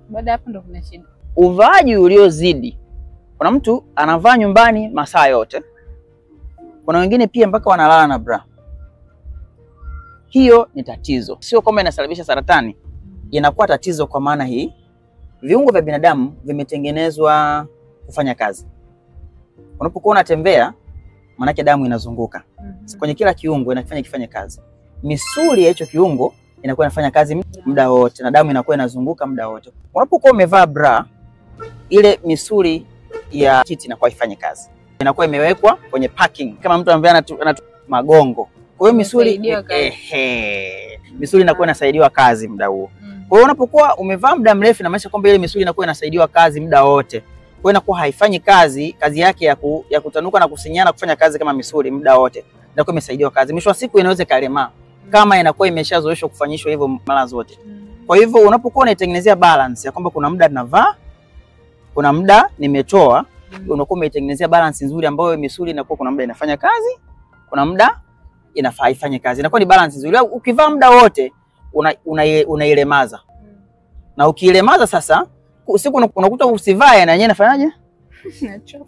Baada hapo ndo kuna shida. Uvaaji uliozidi. Kuna mtu anavaa nyumbani masaa yote. Kuna wengine pia mpaka wanalala na bra. Hiyo ni tatizo. Sio kwamba inasababisha saratani. Inakuwa tatizo kwa maana hii, viungo vya binadamu vimetengenezwa kufanya kazi. Unapokuwa unatembea, maana yake damu inazunguka. Kwenye kila kiungo inafanya kifanye kazi. Misuli ya hicho kiungo inakuwa inafanya kazi muda wote na damu inakuwa inazunguka muda wote. Unapokuwa umevaa bra, ile misuli ya titi inakuwa ifanye kazi. Inakuwa imewekwa kwenye parking kama mtu ambaye ana magongo. Kwa hiyo misuli inakuwa inasaidiwa kazi muda huo. Kwa hiyo unapokuwa umevaa muda mrefu inamaanisha kwamba ile misuli inakuwa inasaidiwa kazi muda wote. Kwa hiyo inakuwa haifanyi kazi yake ya kutanuka na kusinyana kufanya kazi kama misuli muda wote. Inakuwa imesaidiwa kazi. Mwisho wa siku inaweza kalema kama inakuwa imeshazoeshwa kufanyishwa hivyo mara zote. Kwa hivyo unapokuwa unaitengenezea balance ya kwamba kuna muda ninavaa, kuna muda nimetoa, unakuwa umeitengenezea balance nzuri ambayo misuli inakuwa kuna muda inafanya kazi, kuna muda inafaa ifanye kazi. Inakuwa ni balance nzuri. Ukivaa muda wote unailemaza. Na ukiilemaza sasa usiku unakuta usivae na yenyewe inafanyaje? Nachoka.